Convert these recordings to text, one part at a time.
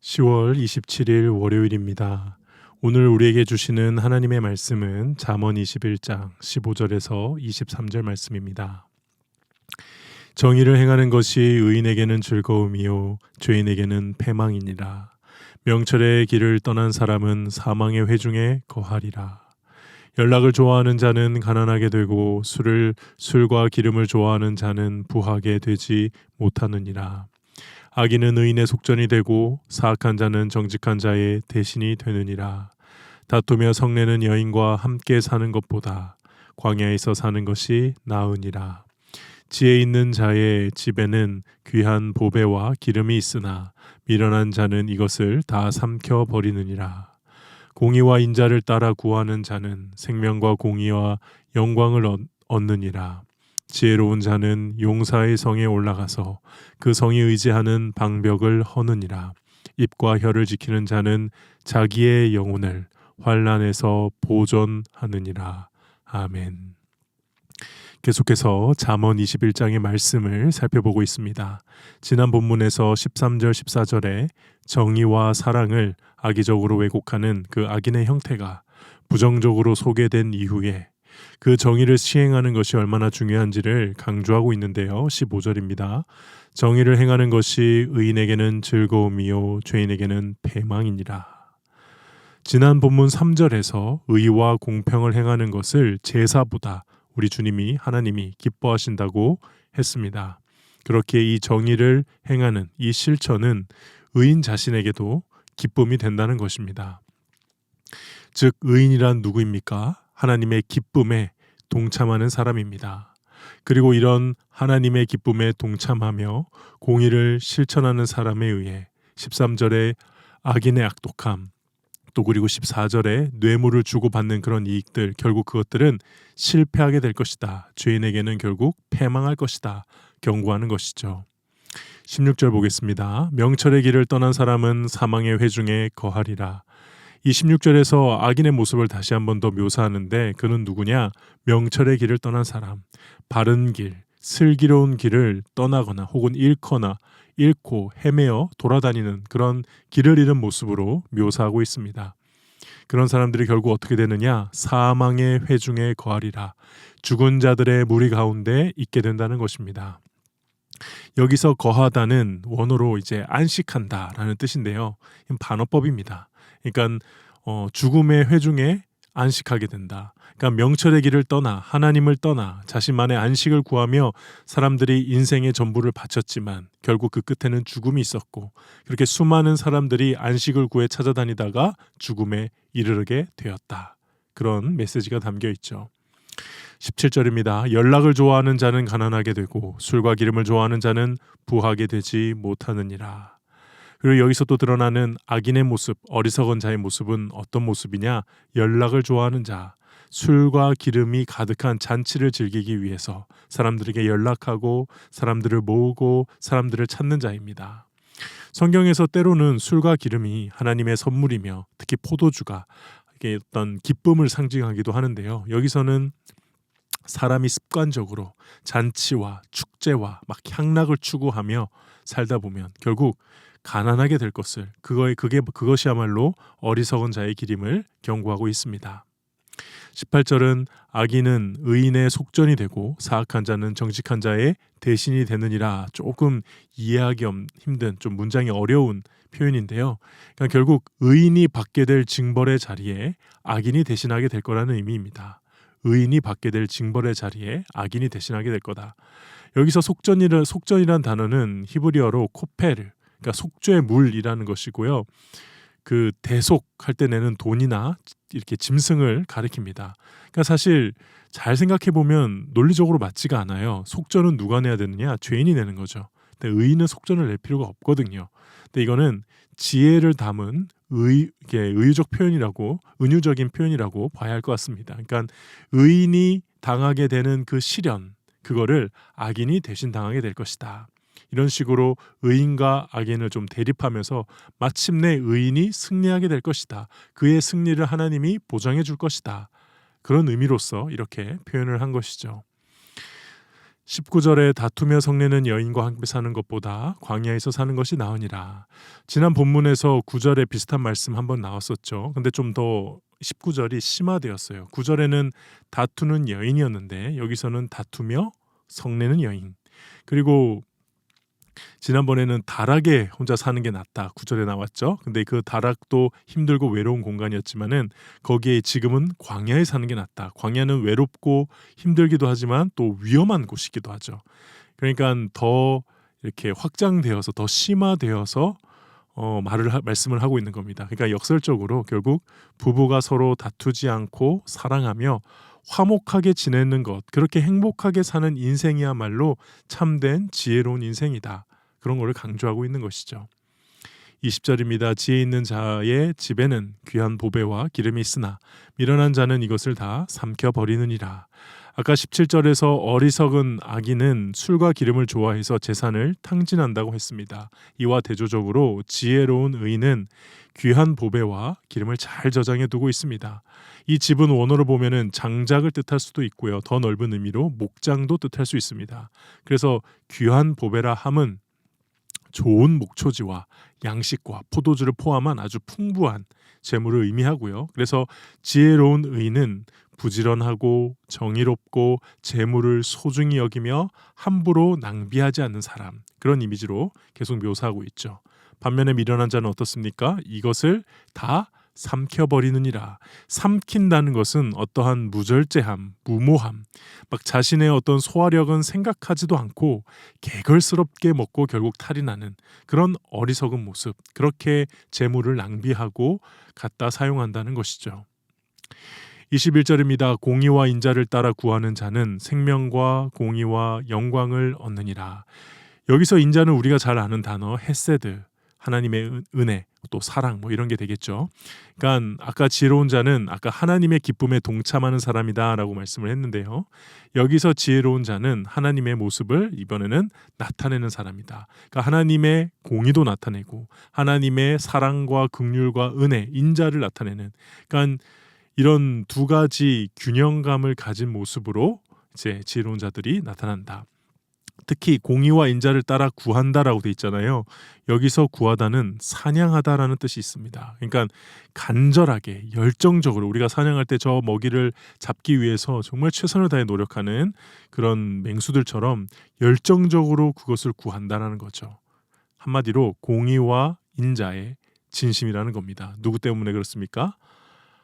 10월 27일 월요일입니다. 오늘 우리에게 주시는 하나님의 말씀은 잠언 21장 15절에서 23절 말씀입니다. 정의를 행하는 것이 의인에게는 즐거움이요 죄인에게는 패망이니라. 명철의 길을 떠난 사람은 사망의 회중에 거하리라. 연락을 좋아하는 자는 가난하게 되고 술과 기름을 좋아하는 자는 부하게 되지 못하느니라. 악인은 의인의 속전이 되고 사악한 자는 정직한 자의 대신이 되느니라. 다투며 성내는 여인과 함께 사는 것보다 광야에서 사는 것이 나으니라. 지혜 있는 자의 집에는 귀한 보배와 기름이 있으나 미련한 자는 이것을 다 삼켜 버리느니라. 공의와 인자를 따라 구하는 자는 생명과 공의와 영광을 얻느니라. 지혜로운 자는 용사의 성에 올라가서 그 성이 의지하는 방벽을 허느니라. 입과 혀를 지키는 자는 자기의 영혼을 환난에서 보존하느니라. 아멘. 계속해서 잠언 21장의 말씀을 살펴보고 있습니다. 지난 본문에서 13절 14절에 정의와 사랑을 악의적으로 왜곡하는 그 악인의 형태가 부정적으로 소개된 이후에 그 정의를 시행하는 것이 얼마나 중요한지를 강조하고 있는데요. 15절입니다. 정의를 행하는 것이 의인에게는 즐거움이요 죄인에게는 패망이니라. 지난 본문 3절에서 의와 공평을 행하는 것을 제사보다 우리 주님이 하나님이 기뻐하신다고 했습니다. 그렇게 이 정의를 행하는 이 실천은 의인 자신에게도 기쁨이 된다는 것입니다. 즉 의인이란 누구입니까? 하나님의 기쁨에 동참하는 사람입니다. 그리고 이런 하나님의 기쁨에 동참하며 공의를 실천하는 사람에 의해 13절에 악인의 악독함, 또 그리고 14절에 뇌물을 주고받는 그런 이익들, 결국 그것들은 실패하게 될 것이다. 죄인에게는 결국 패망할 것이다. 경고하는 것이죠. 16절 보겠습니다. 명철의 길을 떠난 사람은 사망의 회중에 거하리라. 이 16절에서 악인의 모습을 다시 한 번 더 묘사하는데 그는 누구냐? 명철의 길을 떠난 사람, 바른 길, 슬기로운 길을 떠나거나 혹은 잃고 헤매어 돌아다니는 그런 길을 잃은 모습으로 묘사하고 있습니다. 그런 사람들이 결국 어떻게 되느냐? 사망의 회중에 거하리라. 죽은 자들의 무리 가운데 있게 된다는 것입니다. 여기서 거하다는 원어로 이제 안식한다라는 뜻인데요. 반어법입니다. 그러니까 죽음의 회중에 안식하게 된다. 그러니까 명철의 길을 떠나 하나님을 떠나 자신만의 안식을 구하며 사람들이 인생의 전부를 바쳤지만 결국 그 끝에는 죽음이 있었고 그렇게 수많은 사람들이 안식을 구해 찾아다니다가 죽음에 이르게 되었다. 그런 메시지가 담겨 있죠. 17절입니다. 연락을 좋아하는 자는 가난하게 되고 술과 기름을 좋아하는 자는 부하게 되지 못하느니라. 그리고 여기서 또 드러나는 악인의 모습, 어리석은 자의 모습은 어떤 모습이냐? 연락을 좋아하는 자, 술과 기름이 가득한 잔치를 즐기기 위해서 사람들에게 연락하고 사람들을 모으고 사람들을 찾는 자입니다. 성경에서 때로는 술과 기름이 하나님의 선물이며 특히 포도주가 이게 어떤 기쁨을 상징하기도 하는데요. 여기서는 사람이 습관적으로 잔치와 축제와 막 향락을 추구하며 살다 보면 결국 가난하게 될 것을 그것이야말로 어리석은 자의 길임을 경고하고 있습니다. 18절은 악인은 의인의 속전이 되고 사악한 자는 정직한 자의 대신이 되느니라. 조금 이해하기 힘든 좀 문장이 어려운 표현인데요. 그러니까 결국 의인이 받게 될 징벌의 자리에 악인이 대신하게 될 거라는 의미입니다. 의인이 받게 될 징벌의 자리에 악인이 대신하게 될 거다. 여기서 속전이란 단어는 히브리어로 코페르, 그러니까 속죄의 물이라는 것이고요. 그 대속할 때 내는 돈이나 이렇게 짐승을 가리킵니다. 그러니까 사실 잘 생각해 보면 논리적으로 맞지가 않아요. 속전은 누가 내야 되느냐? 죄인이 내는 거죠. 근데 의인은 속전을 낼 필요가 없거든요. 근데 이거는 지혜를 담은 의유적 표현이라고, 은유적인 표현이라고 봐야 할 것 같습니다. 그러니까 의인이 당하게 되는 그 시련, 그거를 악인이 대신 당하게 될 것이다. 이런 식으로 의인과 악인을 좀 대립하면서 마침내 의인이 승리하게 될 것이다. 그의 승리를 하나님이 보장해 줄 것이다. 그런 의미로서 이렇게 표현을 한 것이죠. 19절에 다투며 성내는 여인과 함께 사는 것보다 광야에서 사는 것이 나으니라. 지난 본문에서 9절에 비슷한 말씀 한번 나왔었죠. 근데 좀 더 19절이 심화되었어요. 9절에는 다투는 여인이었는데 여기서는 다투며 성내는 여인. 그리고 지난번에는 다락에 혼자 사는 게 낫다 9절에 나왔죠. 근데 그 다락도 힘들고 외로운 공간이었지만은 거기에 지금은 광야에 사는 게 낫다. 광야는 외롭고 힘들기도 하지만 또 위험한 곳이기도 하죠. 그러니까 더 이렇게 확장되어서 더 심화되어서 말씀을 하고 있는 겁니다. 그러니까 역설적으로 결국 부부가 서로 다투지 않고 사랑하며 화목하게 지내는 것, 그렇게 행복하게 사는 인생이야말로 참된 지혜로운 인생이다. 그런 거를 강조하고 있는 것이죠. 20절입니다. 지혜 있는 자의 집에는 귀한 보배와 기름이 있으나 미련한 자는 이것을 다 삼켜버리느니라. 아까 17절에서 어리석은 아기는 술과 기름을 좋아해서 재산을 탕진한다고 했습니다. 이와 대조적으로 지혜로운 의인은 귀한 보배와 기름을 잘 저장해 두고 있습니다. 이 집은 원어로 보면은 장작을 뜻할 수도 있고요. 더 넓은 의미로 목장도 뜻할 수 있습니다. 그래서 귀한 보배라 함은 좋은 목초지와 양식과 포도주를 포함한 아주 풍부한 재물을 의미하고요. 그래서 지혜로운 의인은 부지런하고 정의롭고 재물을 소중히 여기며 함부로 낭비하지 않는 사람, 그런 이미지로 계속 묘사하고 있죠. 반면에 미련한 자는 어떻습니까? 이것을 다 삼켜버리느니라. 삼킨다는 것은 어떠한 무절제함, 무모함, 막 자신의 어떤 소화력은 생각하지도 않고 개걸스럽게 먹고 결국 탈이 나는 그런 어리석은 모습, 그렇게 재물을 낭비하고 갖다 사용한다는 것이죠. 21절입니다. 공의와 인자를 따라 구하는 자는 생명과 공의와 영광을 얻느니라. 여기서 인자는 우리가 잘 아는 단어 헤세드, 하나님의 은혜, 또 사랑 이런 게 되겠죠. 그러니까 아까 지혜로운 자는 아까 하나님의 기쁨에 동참하는 사람이다라고 말씀을 했는데요. 여기서 지혜로운 자는 하나님의 모습을 이번에는 나타내는 사람이다. 그러니까 하나님의 공의도 나타내고 하나님의 사랑과 긍휼과 은혜, 인자를 나타내는, 그러니까 이런 두 가지 균형감을 가진 모습으로 이제 지혜로운 자들이 나타난다. 특히 공의와 인자를 따라 구한다라고 돼 있잖아요. 여기서 구하다는 사냥하다라는 뜻이 있습니다. 그러니까 간절하게 열정적으로 우리가 사냥할 때 저 먹이를 잡기 위해서 정말 최선을 다해 노력하는 그런 맹수들처럼 열정적으로 그것을 구한다라는 거죠. 한마디로 공의와 인자의 진심이라는 겁니다. 누구 때문에 그렇습니까?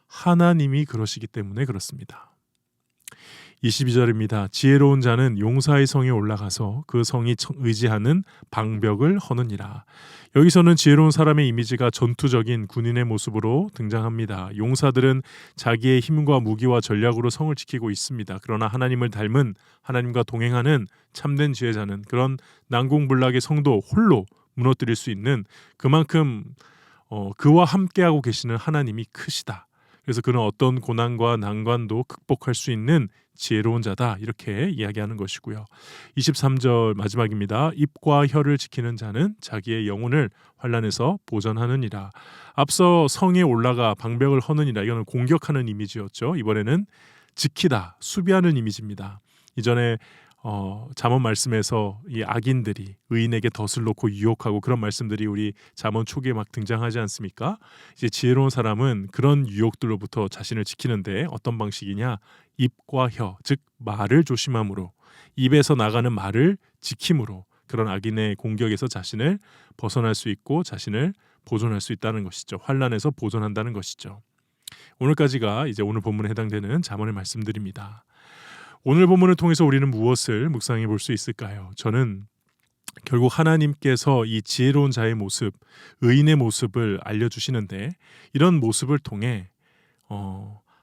하나님이 그러시기 때문에 그렇습니다. 22절입니다. 지혜로운 자는 용사의 성에 올라가서 그 성이 의지하는 방벽을 허느니라. 여기서는 지혜로운 사람의 이미지가 전투적인 군인의 모습으로 등장합니다. 용사들은 자기의 힘과 무기와 전략으로 성을 지키고 있습니다. 그러나 하나님을 닮은, 하나님과 동행하는 참된 지혜자는 그런 난공불락의 성도 홀로 무너뜨릴 수 있는, 그만큼 그와 함께하고 계시는 하나님이 크시다. 그래서 그는 어떤 고난과 난관도 극복할 수 있는 지혜로운 자다, 이렇게 이야기하는 것이고요. 23절 마지막입니다. 입과 혀를 지키는 자는 자기의 영혼을 환난에서 보전하느니라. 앞서 성에 올라가 방벽을 허느니라, 이거는 공격하는 이미지였죠. 이번에는 지키다, 수비하는 이미지입니다. 이전에 잠언 말씀에서 이 악인들이 의인에게 덫을 놓고 유혹하고 그런 말씀들이 우리 잠언 초기에 막 등장하지 않습니까? 이제 지혜로운 사람은 그런 유혹들로부터 자신을 지키는데 어떤 방식이냐? 입과 혀, 즉 말을 조심함으로, 입에서 나가는 말을 지킴으로 그런 악인의 공격에서 자신을 벗어날 수 있고 자신을 보존할 수 있다는 것이죠. 환난에서 보존한다는 것이죠. 오늘까지가 이제 오늘 본문에 해당되는 잠언의 말씀들입니다. 오늘 본문을 통해서 우리는 무엇을 묵상해 볼 수 있을까요? 저는 결국 하나님께서 이 지혜로운 자의 모습, 의인의 모습을 알려주시는데 이런 모습을 통해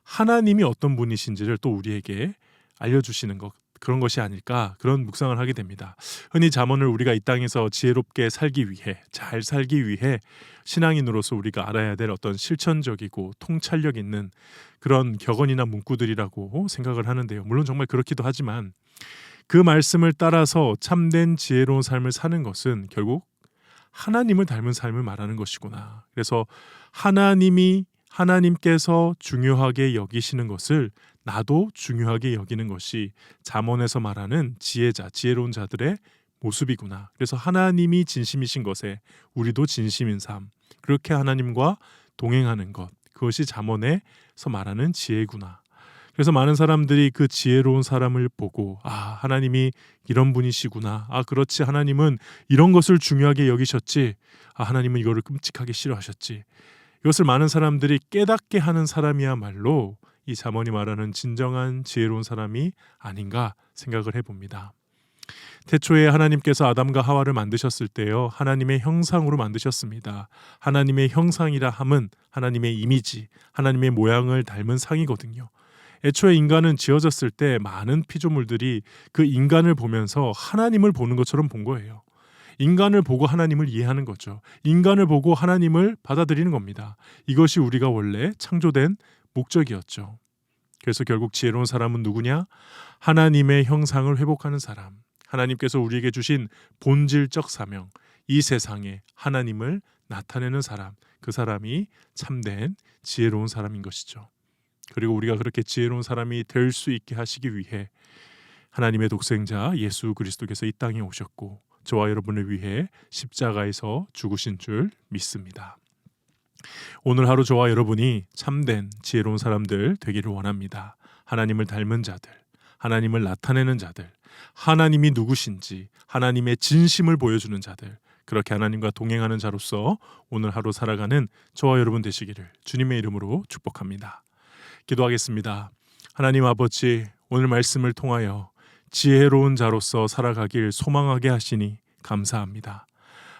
하나님이 어떤 분이신지를 또 우리에게 알려주시는 것, 그런 것이 아닐까, 그런 묵상을 하게 됩니다. 흔히 잠언을 우리가 이 땅에서 지혜롭게 살기 위해, 잘 살기 위해 신앙인으로서 우리가 알아야 될 어떤 실천적이고 통찰력 있는 그런 격언이나 문구들이라고 생각을 하는데요. 물론 정말 그렇기도 하지만 그 말씀을 따라서 참된 지혜로운 삶을 사는 것은 결국 하나님을 닮은 삶을 말하는 것이구나. 그래서 하나님이 하나님께서 중요하게 여기시는 것을 나도 중요하게 여기는 것이 잠언에서 말하는 지혜자, 지혜로운 자들의 모습이구나. 그래서 하나님이 진심이신 것에 우리도 진심인 삶, 그렇게 하나님과 동행하는 것, 그것이 잠언에서 말하는 지혜구나. 그래서 많은 사람들이 그 지혜로운 사람을 보고 하나님이 이런 분이시구나. 그렇지, 하나님은 이런 것을 중요하게 여기셨지. 하나님은 이거를 끔찍하게 싫어하셨지. 이것을 많은 사람들이 깨닫게 하는 사람이야말로 이 잠언이 말하는 진정한 지혜로운 사람이 아닌가 생각을 해봅니다. 태초에 하나님께서 아담과 하와를 만드셨을 때요, 하나님의 형상으로 만드셨습니다. 하나님의 형상이라 함은 하나님의 이미지, 하나님의 모양을 닮은 상이거든요. 애초에 인간은 지어졌을 때 많은 피조물들이 그 인간을 보면서 하나님을 보는 것처럼 본 거예요. 인간을 보고 하나님을 이해하는 거죠. 인간을 보고 하나님을 받아들이는 겁니다. 이것이 우리가 원래 창조된 목적이었죠. 그래서 결국 지혜로운 사람은 누구냐? 하나님의 형상을 회복하는 사람. 하나님께서 우리에게 주신 본질적 사명, 이 세상에 하나님을 나타내는 사람, 그 사람이 참된 지혜로운 사람인 것이죠. 그리고 우리가 그렇게 지혜로운 사람이 될 수 있게 하시기 위해 하나님의 독생자 예수 그리스도께서 이 땅에 오셨고 저와 여러분을 위해 십자가에서 죽으신 줄 믿습니다. 오늘 하루 저와 여러분이 참된 지혜로운 사람들 되기를 원합니다. 하나님을 닮은 자들, 하나님을 나타내는 자들, 하나님이 누구신지 하나님의 진심을 보여주는 자들, 그렇게 하나님과 동행하는 자로서 오늘 하루 살아가는 저와 여러분 되시기를 주님의 이름으로 축복합니다. 기도하겠습니다. 하나님 아버지, 오늘 말씀을 통하여 지혜로운 자로서 살아가길 소망하게 하시니 감사합니다.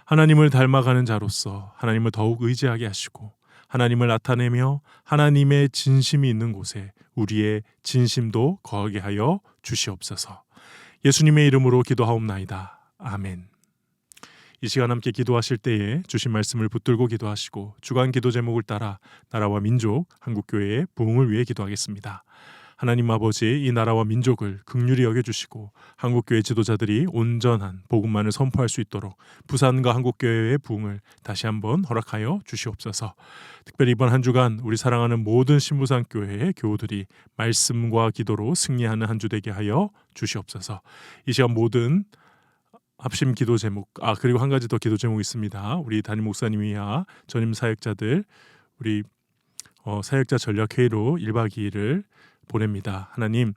하나님을 닮아가는 자로서 하나님을 더욱 의지하게 하시고 하나님을 나타내며 하나님의 진심이 있는 곳에 우리의 진심도 거하게 하여 주시옵소서. 예수님의 이름으로 기도하옵나이다. 아멘. 이 시간 함께 기도하실 때에 주신 말씀을 붙들고 기도하시고 주간 기도 제목을 따라 나라와 민족, 한국교회의 부흥을 위해 기도하겠습니다. 하나님 아버지, 이 나라와 민족을 긍휼히 여겨주시고 한국교회 지도자들이 온전한 복음만을 선포할 수 있도록 부산과 한국교회의 부흥을 다시 한번 허락하여 주시옵소서. 특별히 이번 한 주간 우리 사랑하는 모든 신부산교회의 교우들이 말씀과 기도로 승리하는 한 주 되게 하여 주시옵소서. 이 시간 모든 합심 기도 제목, 그리고 한 가지 더 기도 제목이 있습니다. 우리 담임 목사님이야 전임 사역자들, 우리 사역자 전략 회의로 1박 2일을 보냅니다. 하나님,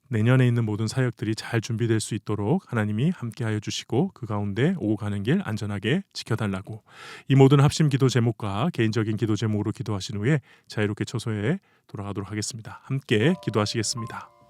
내년에 있는 모든 사역들이 잘 준비될 수 있도록 하나님이 함께하여 주시고 그 가운데 오고 가는 길 안전하게 지켜달라고, 이 모든 합심 기도 제목과 개인적인 기도 제목으로 기도하신 후에 자유롭게 처소에 돌아가도록 하겠습니다. 함께 기도하시겠습니다.